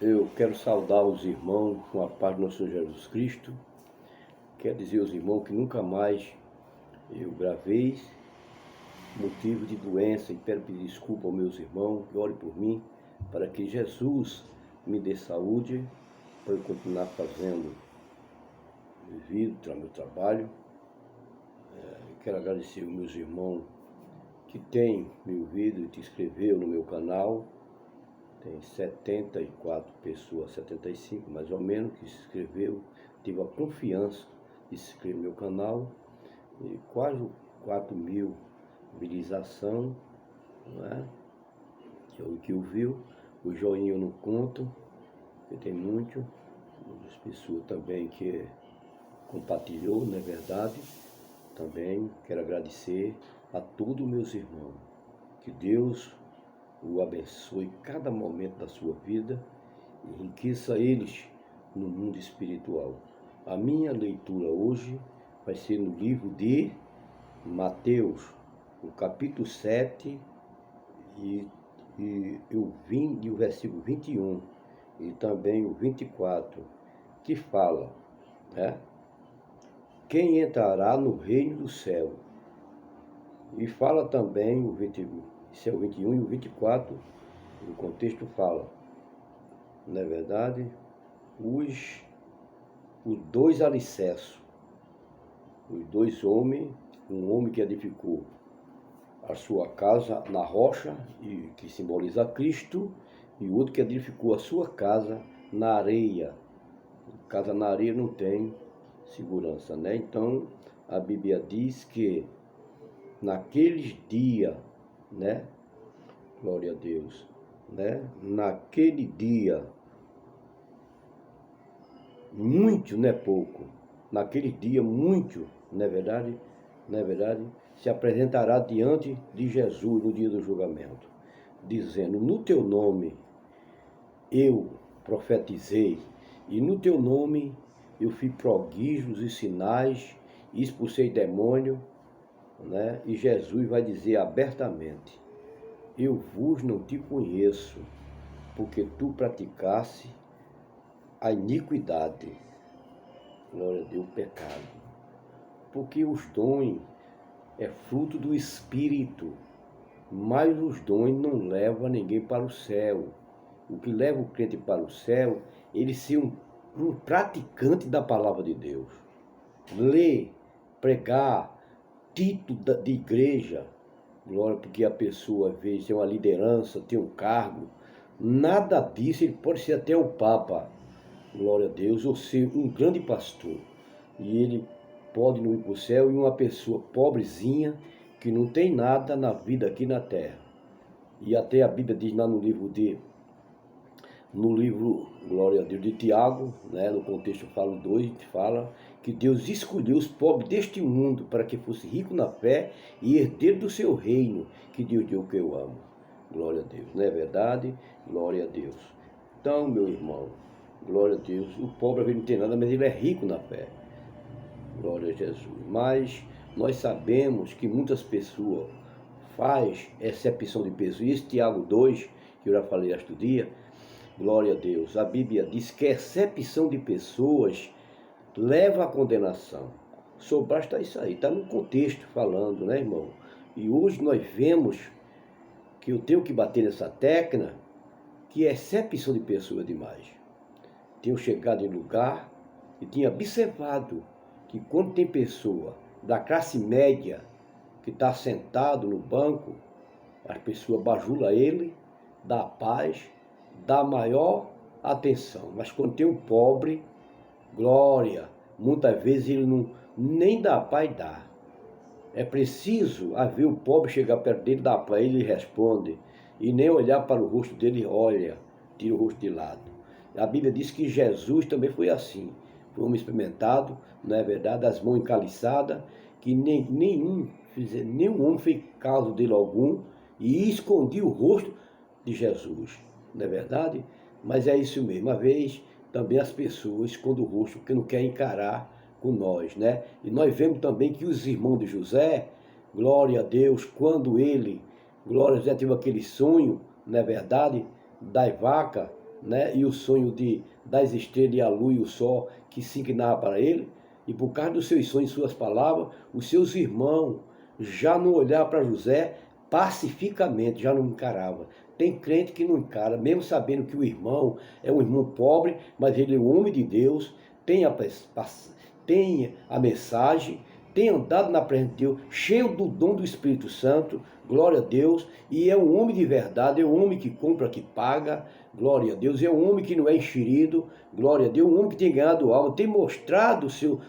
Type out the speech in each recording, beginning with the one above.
Eu quero saudar os irmãos com a paz do nosso Senhor Jesus Cristo. Quero dizer aos irmãos que nunca mais eu gravei motivo de doença e quero pedir desculpa aos meus irmãos que orem por mim para que Jesus me dê saúde para eu continuar fazendo meu trabalho. Quero agradecer aos meus irmãos que têm me ouvido e te inscreveu no meu canal. Tem 74 pessoas, 75 mais ou menos, que se inscreveu, tive a confiança de se inscrever no meu canal, e quase 4.000 visualização, não é? Que ouviu, o joinha eu não conto, porque tem muitas pessoas também que compartilhou, não é verdade? Também quero agradecer a todos meus irmãos, que Deus o abençoe cada momento da sua vida e enriqueça eles no mundo espiritual. A minha leitura hoje vai ser no livro de Mateus, o capítulo 7 e o versículo 21 e também o 24, que fala, né? Quem entrará no reino do céu? E fala também o 21. Esse é o 21 e o 24, o contexto fala, não é verdade? Os dois alicerces, os dois homens, um homem que edificou a sua casa na rocha, e que simboliza Cristo, e o outro que edificou a sua casa na areia. Casa na areia não tem segurança, né? Então, a Bíblia diz que naqueles dias, né? Glória a Deus, né? Naquele dia, muito, não é pouco, naquele dia, muito, não é verdade? Não é verdade? Se apresentará diante de Jesus no dia do julgamento, dizendo, no teu nome eu profetizei, e no teu nome eu fiz prodígios e sinais, expulsei demônio, né? E Jesus vai dizer abertamente, eu vos não te conheço, porque tu praticaste a iniquidade, glória a Deus, o pecado. Porque os dons é fruto do Espírito, mas os dons não levam ninguém para o céu. O que leva o crente para o céu, ele ser um praticante da palavra de Deus. Ler, pregar, título de igreja, glória, porque a pessoa, às vezes, tem uma liderança, tem um cargo, nada disso, ele pode ser até o Papa, glória a Deus, ou ser um grande pastor, e ele pode não ir para o céu, e uma pessoa pobrezinha, que não tem nada na vida aqui na terra. E até a Bíblia diz lá no livro, glória a Deus, de Tiago, né, no contexto fala 2, fala que Deus escolheu os pobres deste mundo para que fosse rico na fé e herdeiro do seu reino, que Deus deu que eu amo. Glória a Deus, não é verdade? Glória a Deus. Então, meu irmão, glória a Deus, o pobre às vezes não tem nada, mas ele é rico na fé. Glória a Jesus. Mas nós sabemos que muitas pessoas fazem exceção de pessoas. E esse Tiago 2, que eu já falei este dia, glória a Deus, a Bíblia diz que a exceção de pessoas leva à condenação. Só basta isso aí, está no contexto falando, né, irmão? E hoje nós vemos que eu tenho que bater nessa tecla, que é exceção de pessoas demais. Tenho chegado em lugar e tinha observado que quando tem pessoa da classe média que está sentado no banco, as pessoas bajulam ele, dá paz, dá maior atenção. Mas quando tem o pobre, glória, muitas vezes ele não nem dá paz dá. É preciso haver o pobre chegar perto dele, dar para ele e responde, e nem olhar para o rosto dele, olha, tira o rosto de lado. A Bíblia diz que Jesus também foi assim, foi um experimentado, não é verdade, as mãos encaliçadas, que nenhum homem fez caso dele algum, e escondia o rosto de Jesus, não é verdade? Mas é isso mesmo, uma vez também as pessoas escondem o rosto porque não querem encarar com nós, né? E nós vemos também que os irmãos de José, glória a Deus, quando ele, glória a Deus, teve aquele sonho, não é verdade, das vacas, né? E o sonho das estrelas e a lua e o sol que se inclinava para ele. E por causa dos seus sonhos e suas palavras, os seus irmãos já não olhavam para José pacificamente, já não encarava. Tem crente que não encara, mesmo sabendo que o irmão é um irmão pobre, mas ele é um homem de Deus, tem a mensagem, tem andado na presença de Deus, cheio do dom do Espírito Santo, glória a Deus, e é um homem de verdade, é um homem que compra, que paga, glória a Deus, é um homem que não é enxerido, glória a Deus, um homem que tem ganhado alma, tem mostrado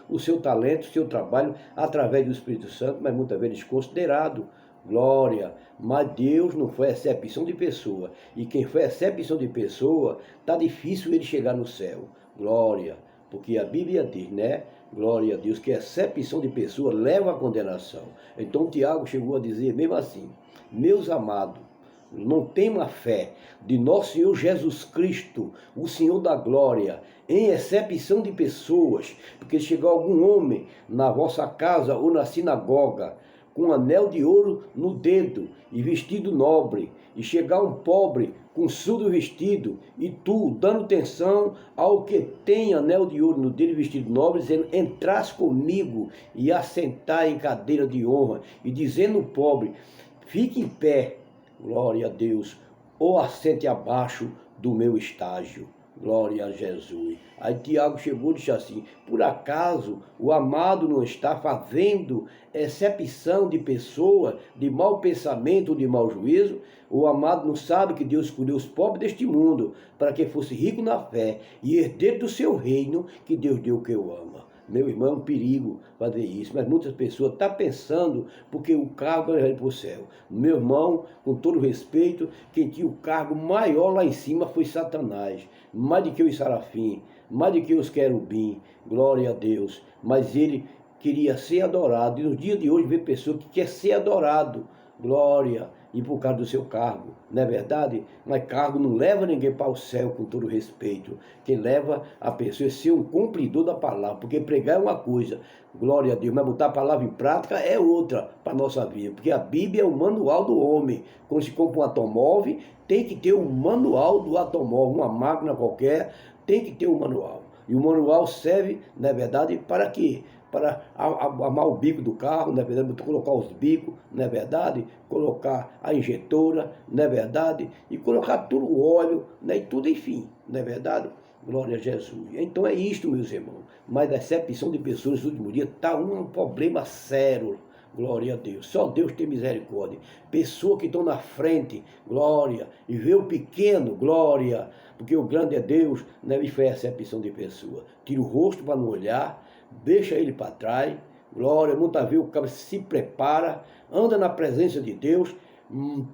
o seu talento, o seu trabalho através do Espírito Santo, mas muitas vezes desconsiderado, glória, mas Deus não foi acepção de pessoa, e quem foi acepção de pessoa, está difícil ele chegar no céu, glória, porque a Bíblia diz, né? Glória a Deus, que a acepção de pessoa leva à condenação. Então Tiago chegou a dizer mesmo assim, meus amados, não tenham a fé de nosso Senhor Jesus Cristo, o Senhor da glória, em excepção de pessoas, porque chegar algum homem na vossa casa ou na sinagoga, com um anel de ouro no dedo e vestido nobre, e chegar um pobre com surdo vestido, e tu, dando atenção ao que tem anel de ouro no dedo e vestido nobre, dizendo, entras comigo e assentar em cadeira de honra, e dizendo ao pobre, fique em pé, glória a Deus, ou assente abaixo do meu estágio. Glória a Jesus. Aí Tiago chegou e disse assim, por acaso o amado não está fazendo excepção de pessoa, de mau pensamento ou de mau juízo? O amado não sabe que Deus escolheu os pobres deste mundo para que fosse rico na fé e herdeiro do seu reino que Deus deu que eu ama. Meu irmão, é um perigo fazer isso, mas muitas pessoas estão pensando porque o cargo vai para o céu. Meu irmão, com todo respeito, quem tinha o cargo maior lá em cima foi Satanás, mais do que os serafim, mais do que os querubim, glória a Deus, mas ele queria ser adorado, e no dia de hoje vê pessoa que quer ser adorado, glória, e por causa do seu cargo, não é verdade? Mas cargo não leva ninguém para o céu, com todo respeito. Quem leva a pessoa é ser um cumpridor da palavra, porque pregar é uma coisa, glória a Deus, mas botar a palavra em prática é outra para a nossa vida, porque a Bíblia é o manual do homem. Quando se compra um automóvel, tem que ter um manual do automóvel, uma máquina qualquer, tem que ter um manual. E o manual serve, na verdade, para quê? Para amar o bico do carro, não é verdade? Colocar os bicos, não é verdade? Colocar a injetora, não é verdade? E colocar tudo o óleo, né? E tudo, enfim, não é verdade? Glória a Jesus. Então é isto, meus irmãos. Mas a acepção de pessoas nos últimos dias está um problema sério. Glória a Deus. Só Deus tem misericórdia. Pessoas que estão na frente, glória. E vê o pequeno, glória. Porque o grande é Deus, né? E foi a acepção de pessoa. Tira o rosto para não olhar, deixa ele para trás, glória, muitas vezes o cara se prepara, anda na presença de Deus,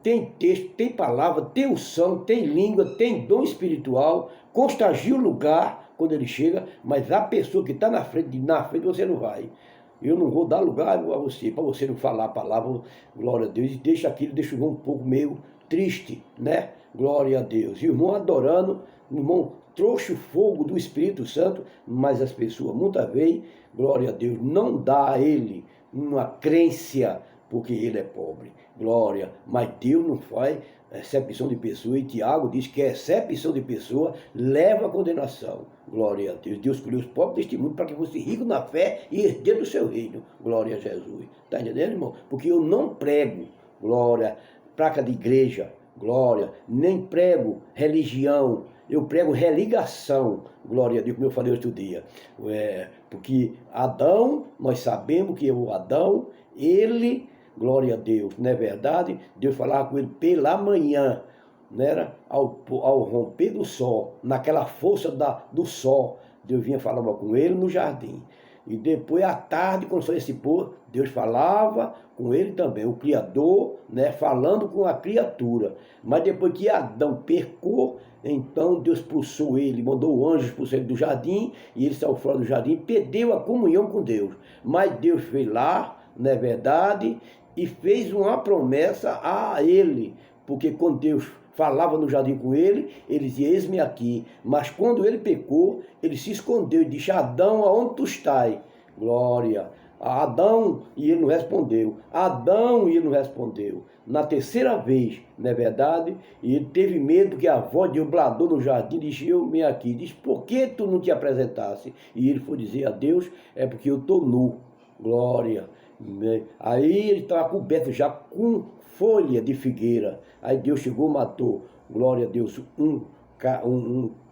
tem texto, tem palavra, tem unção, tem língua, tem dom espiritual, contagia o lugar quando ele chega, mas a pessoa que está na frente você não vai. Eu não vou dar lugar a você, para você não falar a palavra, glória a Deus, e deixa o irmão um pouco meio triste, né? Glória a Deus. E o irmão adorando, o irmão trouxe o fogo do Espírito Santo, mas as pessoas muitas vezes, glória a Deus, não dá a ele uma crença, porque ele é pobre, glória, mas Deus não faz excepção de pessoa, e Tiago diz que a excepção de pessoa leva à condenação, glória a Deus. Deus escolheu os pobres deste mundo para que fosse rico na fé e herdeiro do seu reino, glória a Jesus. Está entendendo, irmão? Porque eu não prego, glória, placa de igreja, glória, nem prego religião, eu prego religação, glória a Deus, como eu falei outro dia. Porque Adão, nós sabemos que o Adão, ele, glória a Deus, não é verdade? Deus falava com ele pela manhã, não era? Ao romper do sol, naquela força do sol, Deus vinha falar com ele no jardim. E depois, à tarde, quando foi esse pôr, Deus falava com ele também, o Criador, né, falando com a criatura. Mas depois que Adão pecou, então Deus expulsou ele, mandou o anjo expulsar ele do jardim, e ele saiu fora do jardim, perdeu a comunhão com Deus. Mas Deus veio lá, não é verdade, e fez uma promessa a ele, porque quando Deus falava no jardim com ele, ele dizia, eis-me aqui. Mas quando ele pecou, ele se escondeu e disse, Adão, aonde tu estás? Glória, a Adão, e ele não respondeu. Adão, e ele não respondeu. Na terceira vez, não é verdade? E ele teve medo que a voz de um bradou no jardim, disse, eu venho aqui. Diz, por que tu não te apresentasse? E ele foi dizer a Deus, é porque eu estou nu. Glória. Aí ele estava coberto já com folha de figueira. Aí Deus chegou, matou, glória a Deus, um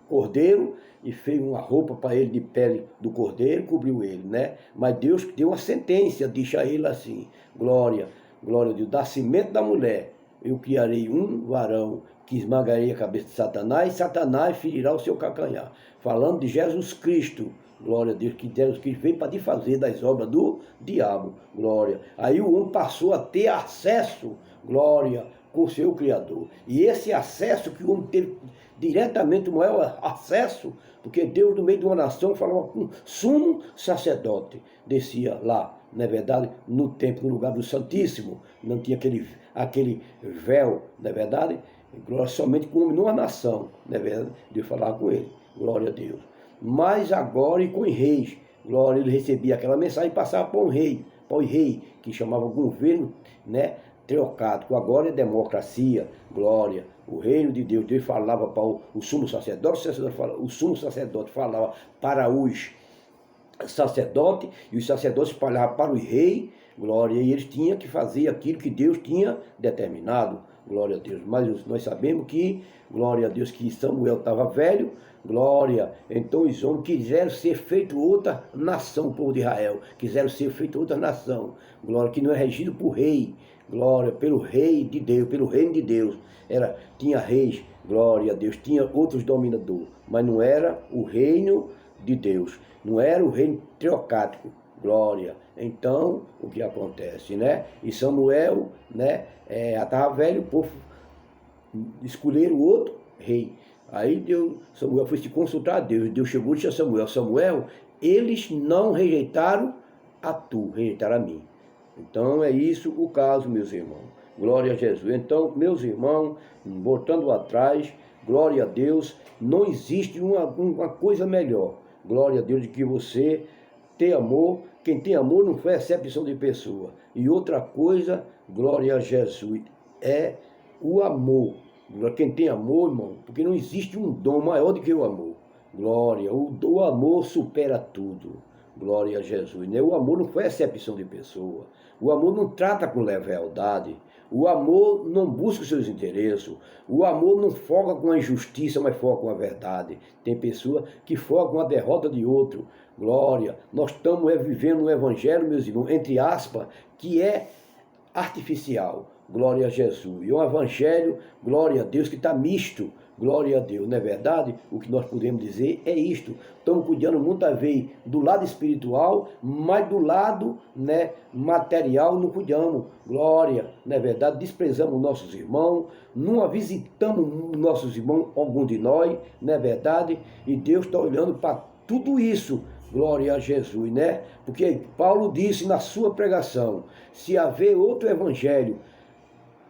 cordeiro, e fez uma roupa para ele de pele do cordeiro, cobriu ele, né? Mas Deus deu uma sentença, disse a ele assim, glória a Deus, da semente da mulher, eu criarei um varão que esmagarei a cabeça de Satanás, e Satanás ferirá o seu calcanhar. Falando de Jesus Cristo, glória a Deus, que Deus que veio para desfazer das obras do diabo, glória. Aí o homem passou a ter acesso, glória, com o seu Criador. E esse acesso que o homem teve diretamente, o maior acesso, porque Deus no meio de uma nação falava com um sumo sacerdote, descia lá, não é verdade, no templo, no lugar do Santíssimo, não tinha aquele véu, não é verdade, glória, somente com o homem numa nação, não é verdade, Deus falava com ele, glória a Deus. Mas agora e com os reis, glória, ele recebia aquela mensagem e passava para o rei, que chamava governo, né, teocrático. Agora é democracia, glória, o reino de Deus. Deus falava para o sumo sacerdote, o sumo sacerdote falava para os sacerdotes, e os sacerdotes falavam para o rei, glória, e eles tinham que fazer aquilo que Deus tinha determinado, glória a Deus. Mas nós sabemos que, glória a Deus, que Samuel estava velho, glória, então os homens quiseram ser feito outra nação, o povo de Israel, quiseram ser feito outra nação, glória, que não é regido por rei, glória, pelo rei de Deus, pelo reino de Deus, tinha reis, glória a Deus, tinha outros dominadores, mas não era o reino de Deus, não era o reino teocrático, glória. Então, o que acontece, né? E Samuel, né, estava velho, o povo escolheram outro rei. Aí Samuel foi se consultar a Deus. Deus chegou e disse a Samuel, Samuel, eles não rejeitaram a tu, rejeitaram a mim. Então é isso o caso, meus irmãos. Glória a Jesus. Então, meus irmãos, voltando atrás, glória a Deus, não existe uma coisa melhor, glória a Deus, de que você ter amor. Quem tem amor não faz acepção de pessoa. E outra coisa, glória a Jesus, é o amor. Quem tem amor, irmão, porque não existe um dom maior do que o amor. Glória, o amor supera tudo. Glória a Jesus, né? O amor não foi acepção de pessoa. O amor não trata com lealdade. O amor não busca os seus interesses. O amor não foca com a injustiça, mas foca com a verdade. Tem pessoa que foca com a derrota de outro. Glória, nós estamos vivendo um evangelho, meus irmãos, entre aspas, que é artificial. Glória a Jesus. E um evangelho, glória a Deus, que está misto. Glória a Deus, não é verdade? O que nós podemos dizer é isto. Estamos cuidando muitas vezes do lado espiritual, mas do lado, né, material não cuidamos. Glória, não é verdade? Desprezamos nossos irmãos, não visitamos nossos irmãos, algum de nós, não é verdade? E Deus está olhando para tudo isso. Glória a Jesus, né? Porque Paulo disse na sua pregação, se haver outro evangelho,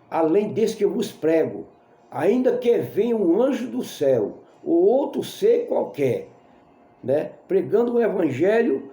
além desse que eu vos prego, ainda que venha um anjo do céu, ou outro ser qualquer, né, pregando o evangelho,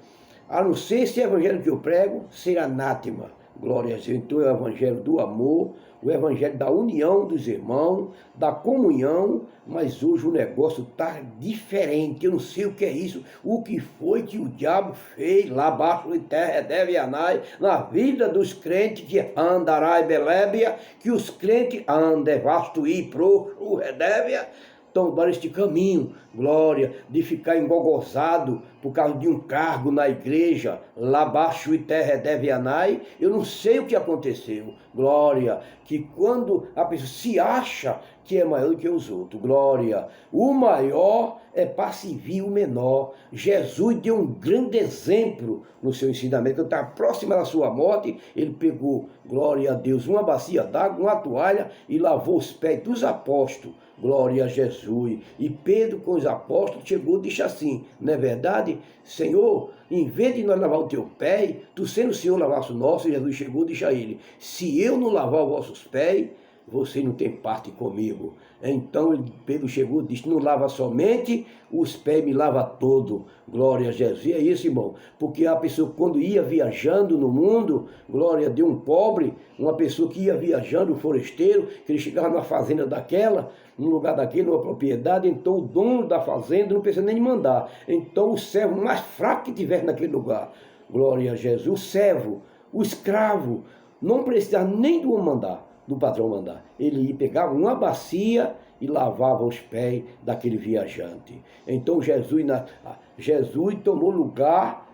a não ser esse evangelho que eu prego, ser anátema. Glória a Deus. Então é o evangelho do amor, o evangelho da união dos irmãos, da comunhão, mas hoje o negócio está diferente. Eu não sei o que é isso, o que foi que o diabo fez lá abaixo de terra, deve anai, na vida dos crentes que andará e belébia, que os crentes andam, vasto e pro, o redévia, tomar este caminho, glória, de ficar engogosado por causa de um cargo na igreja, lá baixo e terra deve anai. Eu não sei o que aconteceu, glória, que quando a pessoa se acha que é maior do que os outros, glória, o maior é para servir o menor. Jesus deu um grande exemplo no seu ensinamento, quando estava próximo da sua morte, ele pegou, glória a Deus, uma bacia d'água, uma toalha e lavou os pés dos apóstolos, glória a Jesus. E Pedro com os apóstolos chegou e disse assim, não é verdade? Senhor, em vez de nós lavar o teu pé, tu sendo o Senhor lavasse o nosso, Jesus chegou e disse a ele, se eu não lavar os vossos pés, você não tem parte comigo. Então Pedro chegou e disse, não lava somente os pés, me lava todo. Glória a Jesus. E é isso, irmão, porque a pessoa quando ia viajando no mundo, glória a Deus, um pobre, uma pessoa que ia viajando, um forasteiro, que ele chegava numa fazenda daquela, num lugar daquele, numa propriedade, então o dono da fazenda não precisa nem mandar. Então o servo mais fraco que tivesse naquele lugar, glória a Jesus, o servo, o escravo, não precisava nem do patrão mandar. Ele pegava uma bacia e lavava os pés daquele viajante. Então Jesus tomou lugar,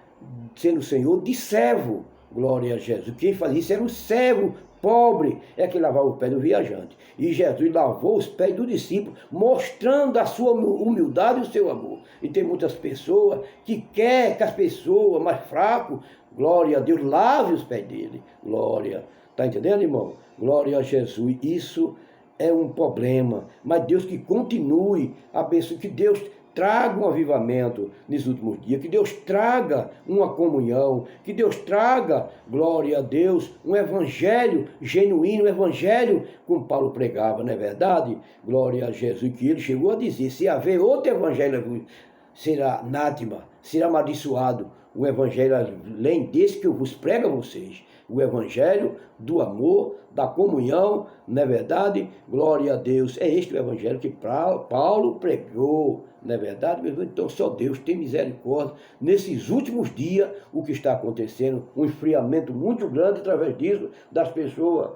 sendo o Senhor, de servo. Glória a Jesus. Quem fazia isso era o servo pobre, é que lavava o pé do viajante. E Jesus lavou os pés do discípulo, mostrando a sua humildade e o seu amor. E tem muitas pessoas que querem que as pessoas mais fracas, glória a Deus, lave os pés dele. Glória. Está entendendo, irmão? Glória a Jesus. Isso é um problema. Mas Deus que continue a bênção, que Deus traga um avivamento nos últimos dias, que Deus traga uma comunhão, que Deus traga, glória a Deus, um evangelho genuíno, um evangelho como Paulo pregava, não é verdade? Glória a Jesus, que ele chegou a dizer, se haver outro evangelho, será anátema, será amaldiçoado, o evangelho além desse que eu vos prego a vocês. O evangelho do amor, da comunhão, não é verdade? Glória a Deus. É este o evangelho que Paulo pregou, não é verdade? Então só Deus tem misericórdia. Nesses últimos dias, o que está acontecendo, um esfriamento muito grande através disso, das pessoas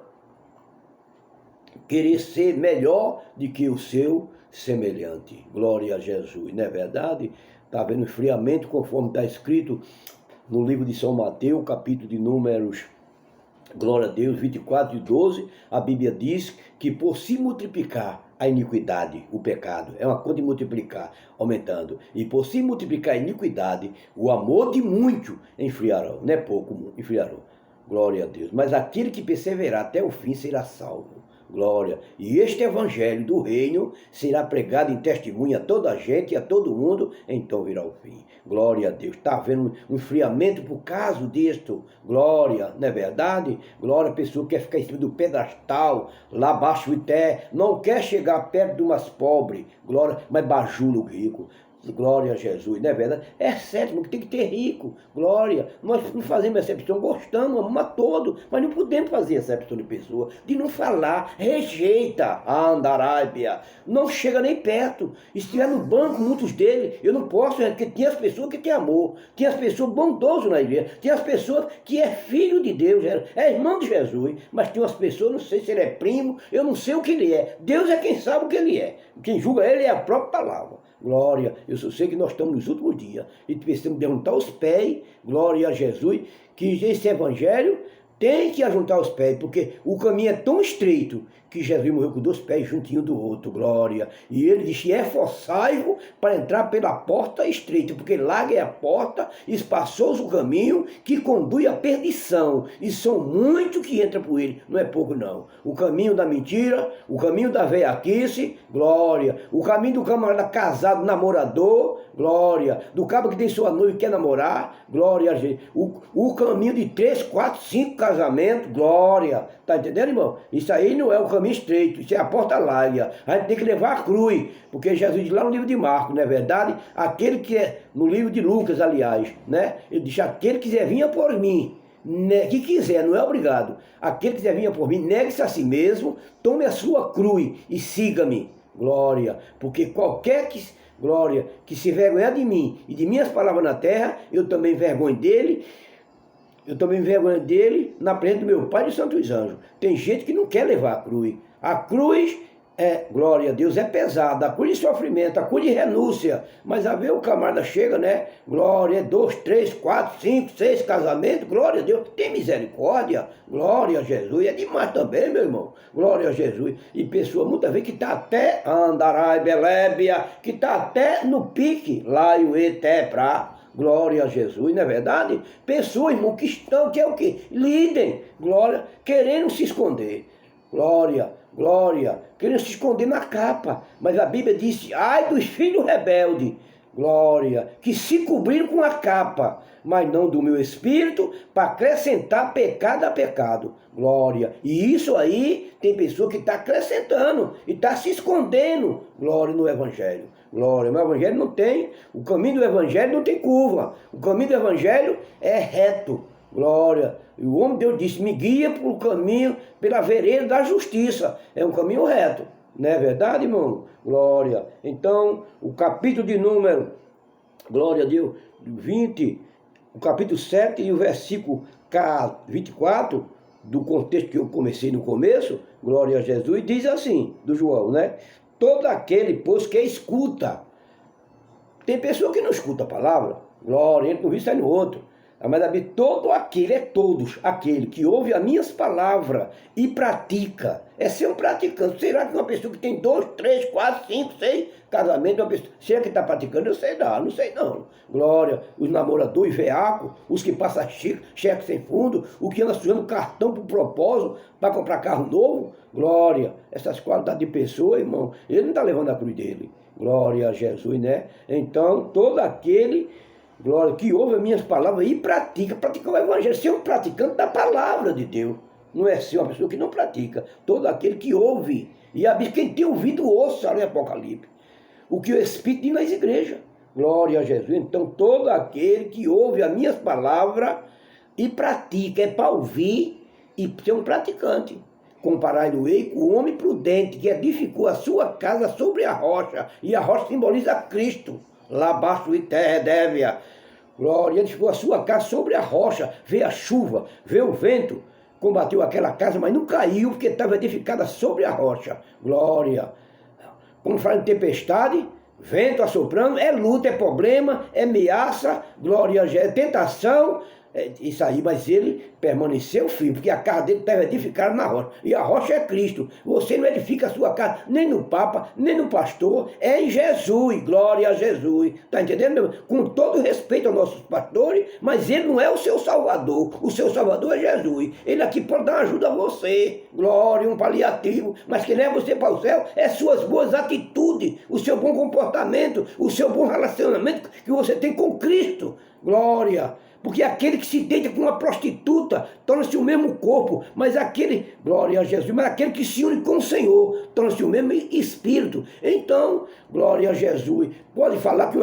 querer ser melhor do que o seu semelhante. Glória a Jesus, não é verdade? Está havendo um esfriamento, conforme está escrito no livro de São Mateus, capítulo de Números, glória a Deus, 24:12, a Bíblia diz que por se multiplicar a iniquidade, o pecado, é uma coisa de multiplicar, aumentando, e por se multiplicar a iniquidade, o amor de muito enfriarão, não é pouco, enfriarão, glória a Deus, mas aquele que perseverar até o fim será salvo. Glória. E este evangelho do reino será pregado em testemunho a toda a gente e a todo mundo, então virá o fim. Glória a Deus. Está havendo um esfriamento por causa disto. Glória, não é verdade? Glória, a pessoa quer ficar em cima do pedestal, lá abaixo até, não quer chegar perto de umas pobres. Glória, mas bajula o rico. Glória a Jesus, não é verdade? É certo, que tem que ter rico, glória. Nós não fazemos excepção, gostamos, amamos a todos, mas não podemos fazer excepção de pessoa, de não falar, rejeita a andarábia, não chega nem perto. E se estiver no banco, muitos deles, eu não posso, porque tem as pessoas que têm amor, tem as pessoas bondosas na igreja, tem as pessoas que é filho de Deus, é irmão de Jesus, mas tem umas pessoas, não sei se ele é primo, eu não sei o que ele é, Deus é quem sabe o que ele é, quem julga ele é a própria palavra. Glória, eu só sei que nós estamos nos últimos dias e precisamos derrubar os pés, glória a Jesus, que esse evangelho tem que ajuntar os pés, porque o caminho é tão estreito que Jesus morreu com 2 pés juntinho do outro, glória. E ele disse, esforçai-vos para entrar pela porta estreita, porque larga é a porta, espaçoso o caminho que conduz à perdição, e são muitos que entram por ele, não é pouco não. O caminho da mentira, o caminho da veiaquice, glória. O caminho do camarada casado, namorador, glória. Do cabo que tem sua noiva e quer namorar, glória a Jesus. O caminho de 3, 4, 5 casamentos, glória. Tá entendendo, irmão? Isso aí não é o caminho estreito, isso é a porta larga. A gente tem que levar a cruz, porque Jesus diz lá no livro de Marcos, não é verdade? Aquele que é, no livro de Lucas, aliás, né? Ele diz, aquele que quiser vir por mim, que quiser, não é obrigado. Aquele que quiser vir por mim, negue-se a si mesmo, tome a sua cruz e siga-me. Glória, porque qualquer que, glória, que se envergonhar de mim e de minhas palavras na terra, eu também envergonho dele. Eu também envergonho dele na presença do meu Pai e dos santos anjos. Tem gente que não quer levar a cruz. A cruz é, glória a Deus, é pesada. A cruz de sofrimento, a cruz de renúncia. Mas a ver o camarada chega, né? Glória, 2, 3, 4, 5, 6 casamentos. Glória a Deus, tem misericórdia. Glória a Jesus. É demais também, meu irmão. Glória a Jesus. E pessoa muitas vezes que está até andarai, belébia, que está até no pique, lá e o etepra. Glória a Jesus, não é verdade? Pessoas, irmão, que estão, que é o quê? Líder, glória, querendo se esconder. Glória, glória, querendo se esconder na capa. Mas a Bíblia diz, ai dos filhos rebeldes. glória, que se cobriram com a capa, mas não do meu espírito, para acrescentar pecado a pecado, glória. E isso aí tem pessoa que está acrescentando e está se escondendo, glória, no evangelho. Glória, mas o evangelho não tem, o caminho do evangelho não tem curva, o caminho do evangelho é reto, glória. E o homem de Deus disse, me guia pelo caminho, pela vereda da justiça, é um caminho reto, não é verdade, irmão? Glória. Então, o capítulo de número, glória a Deus, 20, o capítulo 7 e o versículo 24, do contexto que eu comecei no começo, glória a Jesus, diz assim, do João, né? Todo aquele, pois, que escuta. Tem pessoa que não escuta a palavra, glória, entra no vício, sai no outro. Mas todo aquele, é todos, aquele que ouve as minhas palavras e pratica. É ser um praticante. Será que uma pessoa que tem 2, 3, 4, 5, 6 casamentos, uma pessoa, será que está praticando? Eu sei não. Glória, os namoradores veacos, os que passam cheque sem fundo, o que anda sujando cartão por propósito para comprar carro novo. Glória, essas qualidades de pessoa, irmão, ele não está levando a cruz dele. Glória a Jesus, né? Então, todo aquele, glória, que ouve as minhas palavras e pratica o evangelho, ser um praticante da palavra de Deus. Não é ser uma pessoa que não pratica. Todo aquele que ouve. E a Bíblia, quem tem ouvido, ouça ali Apocalipse. O que o Espírito diz nas igrejas. Glória a Jesus. Então, todo aquele que ouve as minhas palavras e pratica, é para ouvir e ser um praticante. Comparai-lo-ei com o homem prudente que edificou a sua casa sobre a rocha. E a rocha simboliza Cristo. Lá abaixo de terra dévia. Glória, edificou a sua casa sobre a rocha. Veio a chuva, veio o vento, combateu aquela casa, mas não caiu, porque estava edificada sobre a rocha. Glória. Quando fala em tempestade, vento assoprando, é luta, é problema, é ameaça, glória, é tentação. Isso aí, mas ele permaneceu firme, porque a casa dele estava edificada na rocha. E a rocha é Cristo. Você não edifica a sua casa nem no Papa, nem no pastor, é em Jesus. Glória a Jesus. Está entendendo? Com todo respeito aos nossos pastores, mas ele não é o seu Salvador. O seu Salvador é Jesus. Ele aqui pode dar ajuda a você. Glória, um paliativo. Mas quem leva você para o céu é suas boas atitudes, o seu bom comportamento, o seu bom relacionamento que você tem com Cristo. Glória. Porque aquele que se deita com uma prostituta torna-se o mesmo corpo, mas aquele, glória a Jesus, mas aquele que se une com o Senhor torna-se o mesmo espírito. Então, glória a Jesus, pode falar que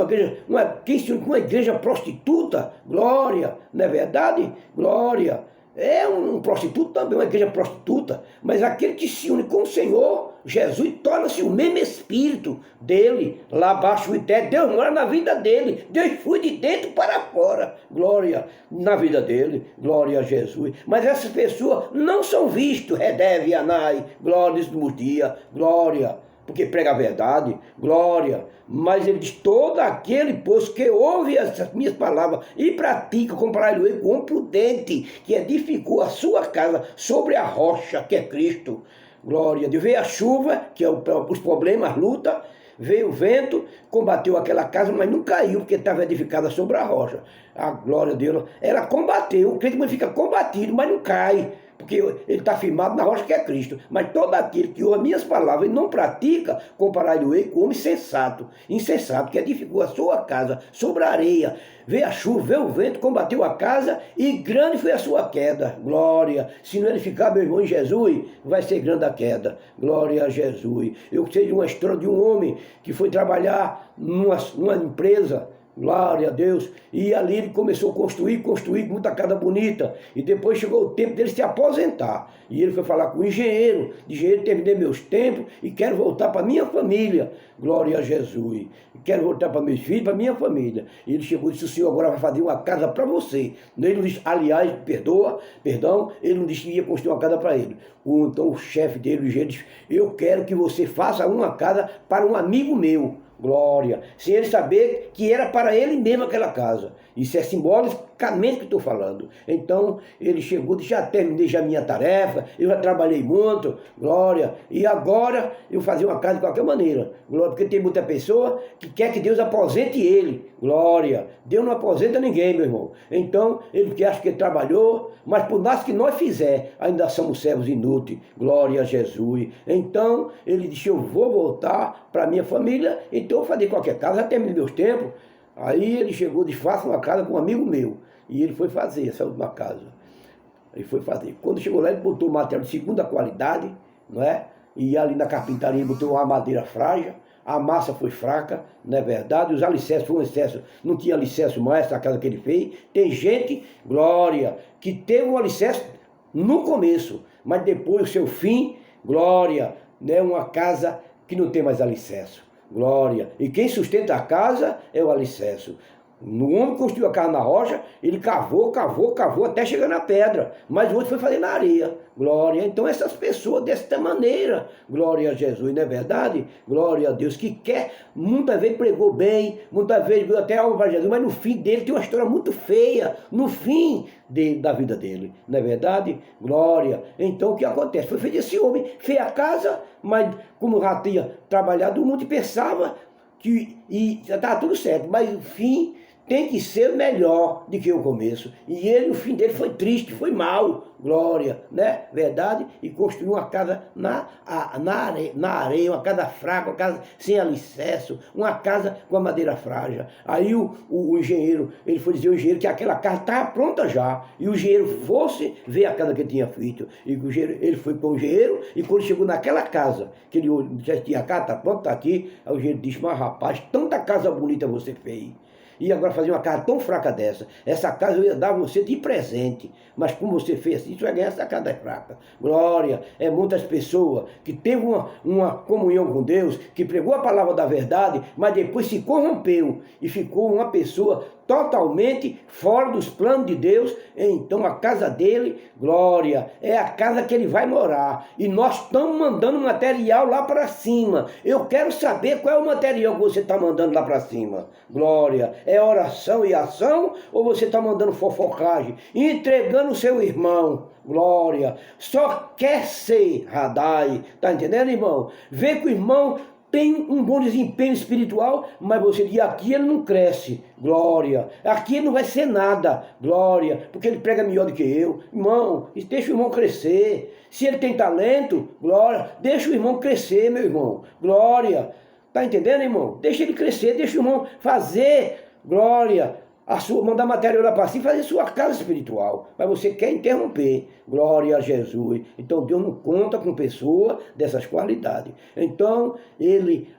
quem se une com uma igreja prostituta, glória, não é verdade? Glória. É um prostituto também, uma igreja prostituta, mas aquele que se une com o Senhor, Jesus, torna-se o mesmo espírito dele, lá abaixo do teto. Deus mora na vida dele, Deus foi de dentro para fora, glória, na vida dele, glória a Jesus. Mas essas pessoas não são vistas, Redeve, Anai, glória nos últimos dias, glória, porque prega a verdade, glória. Mas ele diz, todo aquele, pois, que ouve essas minhas palavras e pratica, comparai-lo com um prudente que edificou a sua casa sobre a rocha, que é Cristo. Glória a Deus. Veio a chuva, que é os problemas, a luta, veio o vento, combateu aquela casa, mas não caiu, porque estava edificada sobre a rocha. A glória a Deus, ela combateu, o crente fica combatido, mas não cai, porque ele está firmado na rocha que é Cristo. Mas todo aquele que ouve minhas palavras e não pratica, comparar-lhe com homem insensato, que edificou a sua casa sobre a areia. Veio a chuva, veio o vento, combateu a casa e grande foi a sua queda. Glória. Se não edificar, meu irmão, em Jesus, vai ser grande a queda. Glória a Jesus. Eu sei de uma história de um homem que foi trabalhar numa empresa, glória a Deus, e ali ele começou a construir muita casa bonita, e depois chegou o tempo dele se aposentar, e ele foi falar com o engenheiro, terminei meus tempos, e quero voltar para minha família, glória a Jesus, quero voltar para meus filhos, para minha família. E ele chegou e disse, o senhor agora vai fazer uma casa para você. Ele não disse, aliás, perdão, ele não disse que ia construir uma casa para ele. Então o chefe dele, o engenheiro, disse, eu quero que você faça uma casa para um amigo meu. Glória, sem ele saber que era para ele mesmo aquela casa. Isso é simbólico exatamente o que estou falando. Então, ele chegou, disse, já terminei já a minha tarefa, eu já trabalhei muito, glória, e agora eu fazia uma casa de qualquer maneira, glória, porque tem muita pessoa que quer que Deus aposente ele, glória. Deus não aposenta ninguém, meu irmão. Então, ele que acha que ele trabalhou, mas por mais que nós fizer, ainda somos servos inúteis, glória a Jesus. Então, ele disse, eu vou voltar para minha família, então eu vou fazer qualquer casa, já terminei meus tempos. Aí ele chegou de faça uma casa com um amigo meu, e ele foi fazer essa última casa. Ele foi fazer. Quando chegou lá, ele botou material de segunda qualidade, não é? E ali na carpintaria ele botou uma madeira frágil, a massa foi fraca, não é verdade? Os alicerces foram um excesso, não tinha alicerce mais essa casa que ele fez. Tem gente, glória, que teve um alicerce no começo, mas depois o seu fim, glória, né? Uma casa que não tem mais alicerce. Glória. E quem sustenta a casa é o alicerce. No homem que construiu a casa na rocha, ele cavou até chegar na pedra. Mas o outro foi fazer na areia. Glória. Então essas pessoas desta maneira, glória a Jesus, não é verdade? Glória a Deus, que quer, muitas vezes pregou bem, muitas vezes viu até algo para Jesus, mas no fim dele tem uma história muito feia, no fim da vida dele, não é verdade? Glória. Então o que acontece? Foi feito esse homem, fez a casa, mas como já tinha trabalhado muito e pensava que já estava tudo certo, mas o fim tem que ser melhor do que o começo. E ele, o fim dele foi triste, foi mal, glória, né? Verdade? E construiu uma casa na areia, uma casa fraca, uma casa sem alicerce, uma casa com a madeira frágil. Aí o engenheiro, ele foi dizer ao engenheiro que aquela casa estava pronta já. E o engenheiro fosse ver a casa que ele tinha feito. E o engenheiro, ele foi para o engenheiro, e quando chegou naquela casa, que ele já tinha a casa, está pronta, está aqui, aí o engenheiro disse, mas rapaz, tanta casa bonita você fez. E agora fazer uma casa tão fraca dessa. Essa casa eu ia dar a você de presente. Mas como você fez isso, vai ganhar essa casa fraca. Glória. É muitas pessoas que teve uma comunhão com Deus, que pregou a palavra da verdade, mas depois se corrompeu e ficou uma pessoa totalmente fora dos planos de Deus. Então a casa dele, glória, é a casa que ele vai morar. E nós estamos mandando material lá para cima. Eu quero saber qual é o material que você está mandando lá para cima. Glória. É oração e ação, ou você está mandando fofocagem, entregando o seu irmão, glória, só quer ser radai, tá entendendo, irmão? Vê que o irmão tem um bom desempenho espiritual, mas você diz, aqui ele não cresce, glória, aqui ele não vai ser nada, glória, porque ele prega melhor do que eu, irmão, deixa o irmão crescer, se ele tem talento, glória, deixa o irmão crescer, meu irmão, glória, tá entendendo, irmão? Deixa ele crescer, deixa o irmão fazer, glória, mandar material lá para si, fazer sua casa espiritual, mas você quer interromper, glória a Jesus. Então Deus não conta com pessoa dessas qualidades. Então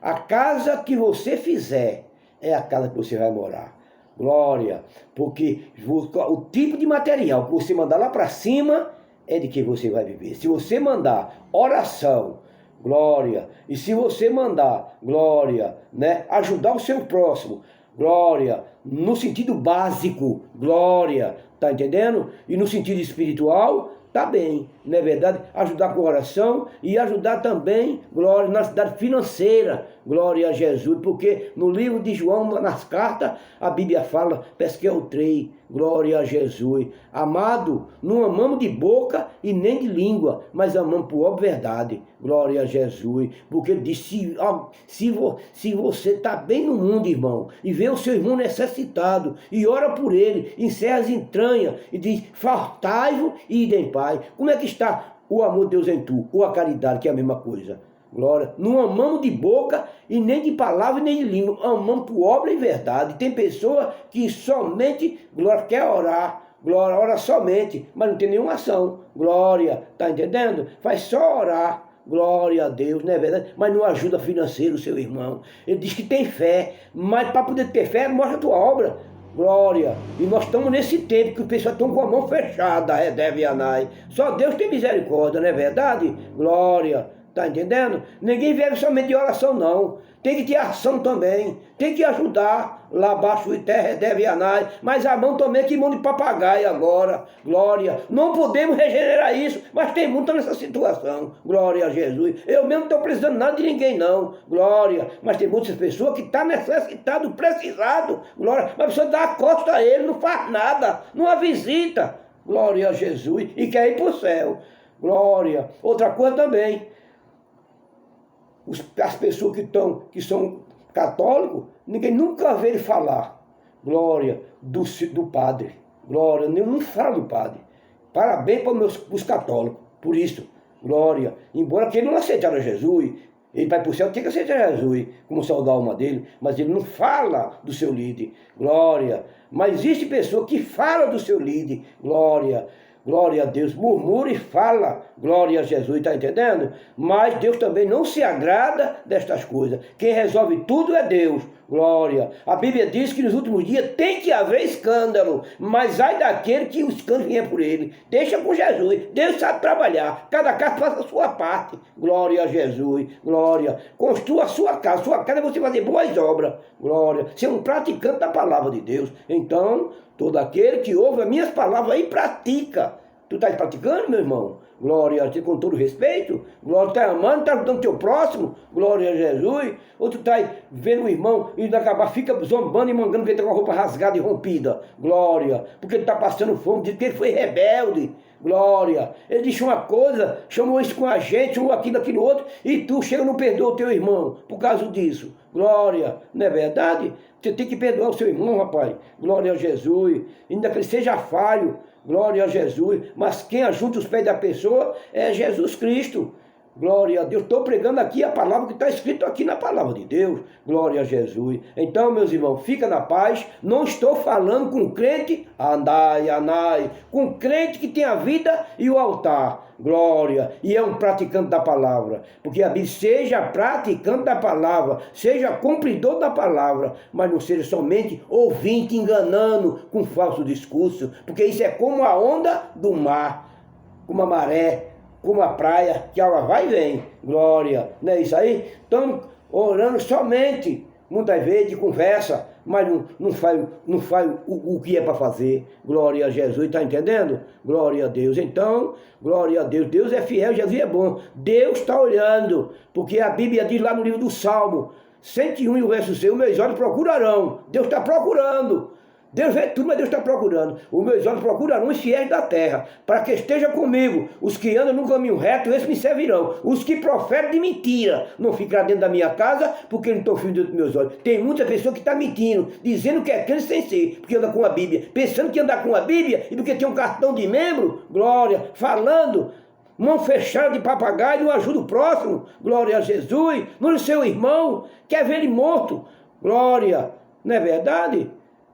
a casa que você fizer é a casa que você vai morar, glória, porque o tipo de material que você mandar lá para cima é de que você vai viver. Se você mandar oração, glória, e se você mandar, glória, né, ajudar o seu próximo, glória, no sentido básico, glória, tá entendendo? E no sentido espiritual, tá bem, não é verdade? Ajudar com oração e ajudar também, glória, na cidade financeira, glória a Jesus, porque no livro de João, nas cartas, a Bíblia fala, parece que é o 3, glória a Jesus. Amado, não amamos de boca e nem de língua, mas amamos por óbvia verdade, glória a Jesus, porque ele disse, se você está bem no mundo, irmão, e vê o seu irmão necessitado, e ora por ele, encerra as entranhas, e diz, fartai-vos e idem paz. Como é que está o amor de Deus em tu, ou a caridade, que é a mesma coisa? Glória, não amamos de boca e nem de palavra nem de língua, amamos por obra e verdade. Tem pessoa que somente, glória, quer orar, glória, ora somente, mas não tem nenhuma ação, glória, tá entendendo? Faz só orar, glória a Deus, não é verdade? Mas não ajuda financeiro o seu irmão. Ele diz que tem fé, mas para poder ter fé, mostra a tua obra, glória. E nós estamos nesse tempo que os pessoal estão com a mão fechada, deve anai. Só Deus tem misericórdia, não é verdade? Glória. Tá entendendo? Ninguém vive somente de oração, não. tem que ter ação também, tem que ajudar. Lá abaixo de terra deve anais, mas a mão também é que mão de papagaio agora, glória. Não podemos regenerar isso, mas tem muito nessa situação, glória a Jesus. Eu mesmo não estou precisando nada de ninguém não, glória. Mas tem muitas pessoas que estão necessitadas, precisadas, glória. Mas a pessoa dá a costa a ele, não faz nada, não a visita, glória a Jesus, e quer ir para o céu, glória. Outra coisa também, as pessoas que são católicos, ninguém nunca vê ele falar, glória, do padre, glória, não fala do padre. Parabéns para os católicos, por isso, glória. Embora que ele não aceitaram Jesus, ele vai para o céu, tem que aceitar Jesus, como salvar a alma dele, mas ele não fala do seu líder, glória. Mas existe pessoa que fala do seu líder, glória. Glória a Deus, murmura e fala, glória a Jesus, está entendendo? Mas Deus também não se agrada destas coisas. Quem resolve tudo é Deus, glória. A Bíblia diz que nos últimos dias tem que haver escândalo, mas ai daquele que o escândalo vier por ele. Deixa com Jesus, Deus sabe trabalhar, cada casa faça a sua parte, glória a Jesus, glória. Construa a sua casa é você fazer boas obras, glória. Ser um praticante da palavra de Deus. Então, todo aquele que ouve as minhas palavras e pratica. Tu estás praticando, meu irmão? Glória a Deus, com todo respeito. Glória, tu estás amando, estás ajudando o teu próximo. Glória a Jesus. Ou tu estás vendo o irmão e acabar fica zombando e mangando porque ele está com a roupa rasgada e rompida. Glória. Porque ele está passando fome, diz que ele foi rebelde. Glória. Ele disse uma coisa, chamou isso com a gente, chamou aquilo outro, e tu chega e não perdoa o teu irmão por causa disso. Glória. Não é verdade? Você tem que perdoar o seu irmão, rapaz. Glória a Jesus. Ainda que ele seja falho. Glória a Jesus. Mas quem ajuda os pés da pessoa é Jesus Cristo. Glória a Deus. Estou pregando aqui a palavra que está escrito aqui na palavra de Deus. Glória a Jesus. Então, meus irmãos, fica na paz. Não estou falando com crente, anai, com crente que tem a vida e o altar. Glória. E é um praticante da palavra. Porque a Bíblia seja praticante da palavra, seja cumpridor da palavra, mas não seja somente ouvinte enganando com falso discurso. Porque isso é como a onda do mar, como a maré, como a praia, que a água vai e vem, glória, não é isso aí? Estamos orando somente, muitas vezes de conversa, mas não faz o que é para fazer, glória a Jesus, está entendendo? Glória a Deus. Então, glória a Deus, Deus é fiel, Jesus é bom, Deus está olhando, porque a Bíblia diz lá no livro do Salmo 101 e o verso 6, os meus olhos procurarão, Deus está procurando. Deus vê tudo, mas Deus está procurando. Os meus olhos procurarão os fiéis da terra, para que esteja comigo. Os que andam no caminho reto, esses me servirão. Os que proferem de mentira, não ficarão dentro da minha casa, porque não estou filho dos meus olhos. Tem muita pessoa que está mentindo, dizendo que é crente sem ser, porque anda com a Bíblia, pensando que andar com a Bíblia, e porque tem um cartão de membro, glória, falando, mão fechada de papagaio, não ajuda o próximo, glória a Jesus, não é o seu irmão, quer ver ele morto, glória, não é verdade?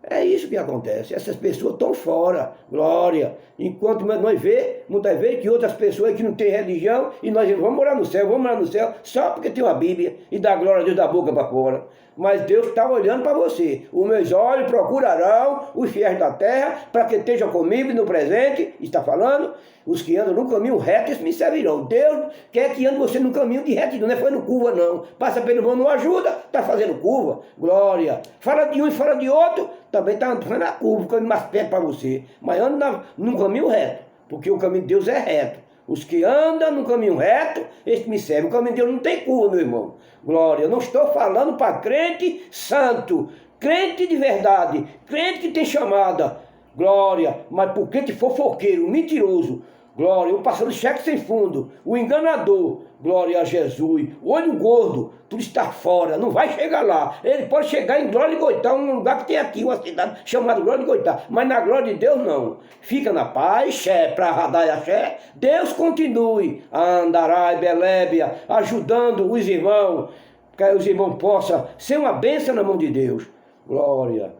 É isso que acontece, essas pessoas estão fora, glória. Enquanto nós vemos, muitas vezes, que outras pessoas que não têm religião, e nós vamos morar no céu, só porque tem uma Bíblia, e dá glória a Deus da boca para fora. Mas Deus está olhando para você. Os meus olhos procurarão os fiéis da terra, para que estejam comigo no presente, está falando, os que andam no caminho reto, eles me servirão. Deus quer que ande você no caminho de retidão, não é fazendo curva não. Passa pelo vão, não ajuda, está fazendo curva, glória. Fala de um e fala de outro, também está fazendo a curva, ficando mais perto para você. Mas anda no caminho reto, porque o caminho de Deus é reto. Os que andam no caminho reto, este me serve. O caminho de Deus não tem curva, meu irmão. Glória. Eu não estou falando para crente santo, crente de verdade, crente que tem chamada. Glória. Mas por crente fofoqueiro, mentiroso. Glória. O passando cheque sem fundo. O enganador. Glória a Jesus. O olho gordo. Tudo está fora. Não vai chegar lá. Ele pode chegar em Glória de Goitá, um lugar que tem aqui, uma cidade chamada Glória de Goitá. Mas na glória de Deus, não. Fica na paz, xé, para radar e axé. Deus continue. Andarai, belébia, ajudando os irmãos. Que os irmãos possam ser uma bênção na mão de Deus. Glória.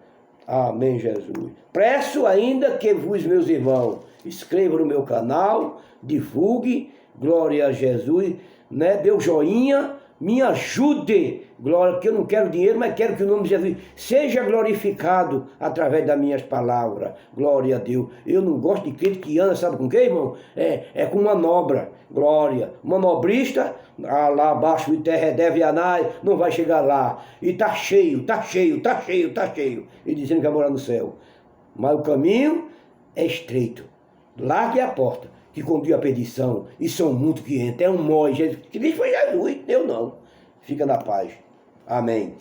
Amém, Jesus. Peço ainda que vos, meus irmãos, inscrevam no meu canal, divulgue, glória a Jesus, né? Dê o joinha, Me ajude, glória, porque eu não quero dinheiro, mas quero que o nome de Jesus seja glorificado através das minhas palavras. Glória a Deus. Eu não gosto de crente que anda, sabe com quem, irmão? É com manobra. Glória. Manobrista, lá abaixo de terra deve anai, não vai chegar lá. E tá cheio, tá cheio, tá cheio, tá cheio. E dizendo que vai morar no céu. Mas o caminho é estreito. Largue a porta, que conduz à perdição, e são muitos que entram. É um nós. Que disse foi Jesus, eu não. Fica na paz. Amém.